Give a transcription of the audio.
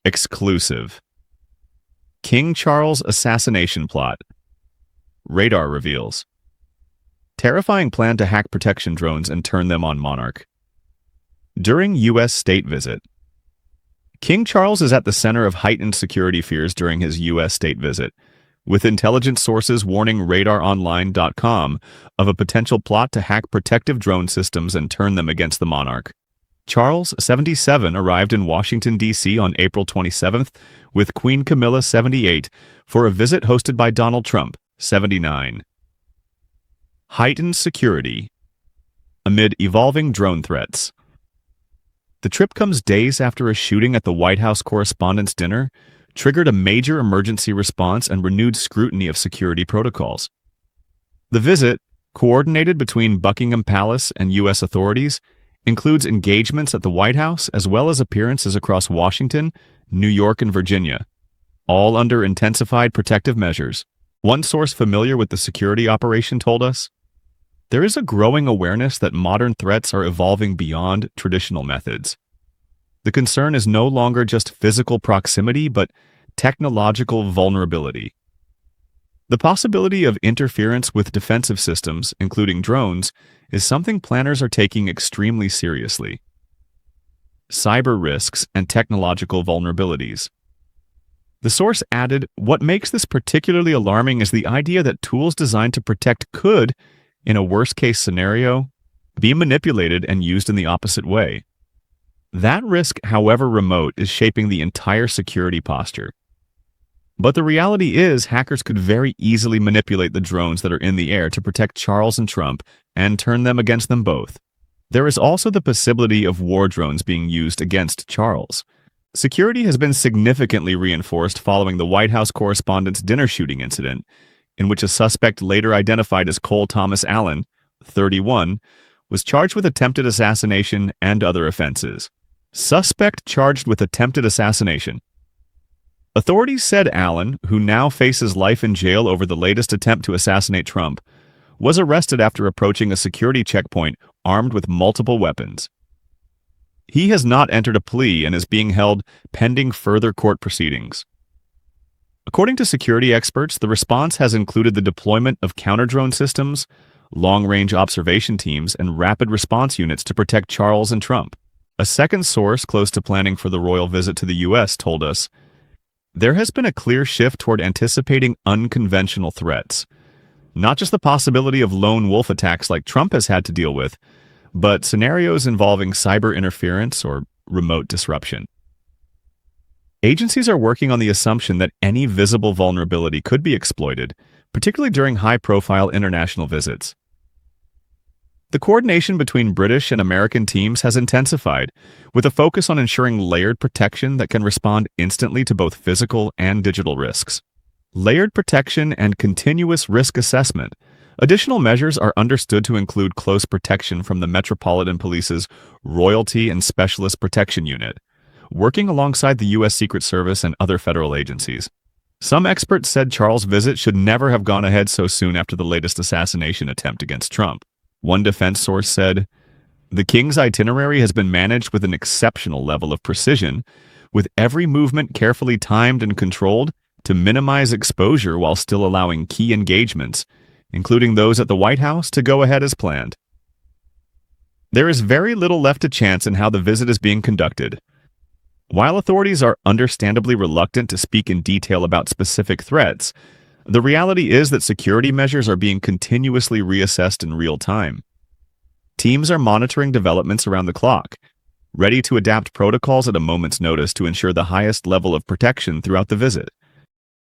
Exclusive. King Charles assassination plot. Radar reveals. Terrifying plan to hack protection drones and turn them on Monarch. During U.S. state visit. King Charles is at the center of heightened security fears during his U.S. state visit, with intelligence sources warning RadarOnline.com of a potential plot to hack protective drone systems and turn them against the monarch. Charles, 77, arrived in Washington, D.C. on April 27th with Queen Camilla, 78, for a visit hosted by Donald Trump, 79. Heightened security amid evolving drone threats. The trip comes days after a shooting at the White House Correspondents' Dinner triggered a major emergency response and renewed scrutiny of security protocols. The visit, coordinated between Buckingham Palace and U.S. authorities, includes engagements at the White House as well as appearances across Washington, New York, and Virginia, all under intensified protective measures. One source familiar with the security operation told us, "There is a growing awareness that modern threats are evolving beyond traditional methods. The concern is no longer just physical proximity, but technological vulnerability. The possibility of interference with defensive systems, including drones, is something planners are taking extremely seriously. Cyber risks and technological vulnerabilities." The source added, "What makes this particularly alarming is the idea that tools designed to protect could, in a worst-case scenario, be manipulated and used in the opposite way. That risk, however remote, is shaping the entire security posture. But the reality is hackers could very easily manipulate the drones that are in the air to protect Charles and Trump and turn them against them both. There is also the possibility of war drones being used against Charles. Security has been significantly reinforced following the White House Correspondents' Dinner shooting incident, in which a suspect later identified as Cole Thomas Allen, 31, was charged with attempted assassination and other offenses. Suspect charged with attempted assassination. Authorities said Allen, who now faces life in jail over the latest attempt to assassinate Trump, was arrested after approaching a security checkpoint armed with multiple weapons. He has not entered a plea and is being held pending further court proceedings. According to security experts, the response has included the deployment of counter-drone systems, long-range observation teams, and rapid response units to protect Charles and Trump. A second source close to planning for the royal visit to the U.S. told us, "There has been a clear shift toward anticipating unconventional threats. Not just the possibility of lone wolf attacks like Trump has had to deal with, but scenarios involving cyber interference or remote disruption." Agencies are working on the assumption that any visible vulnerability could be exploited, particularly during high-profile international visits. The coordination between British and American teams has intensified, with a focus on ensuring layered protection that can respond instantly to both physical and digital risks. Layered protection and continuous risk assessment. Additional measures are understood to include close protection from the Metropolitan Police's Royalty and Specialist Protection Unit, working alongside the U.S. Secret Service and other federal agencies. Some experts said Charles' visit should never have gone ahead so soon after the latest assassination attempt against Trump. One defense source said, "The king's itinerary has been managed with an exceptional level of precision, with every movement carefully timed and controlled to minimize exposure while still allowing key engagements, including those at the White House, to go ahead as planned." There is very little left to chance in how the visit is being conducted. While authorities are understandably reluctant to speak in detail about specific threats, the reality is that security measures are being continuously reassessed in real time. Teams are monitoring developments around the clock, ready to adapt protocols at a moment's notice to ensure the highest level of protection throughout the visit.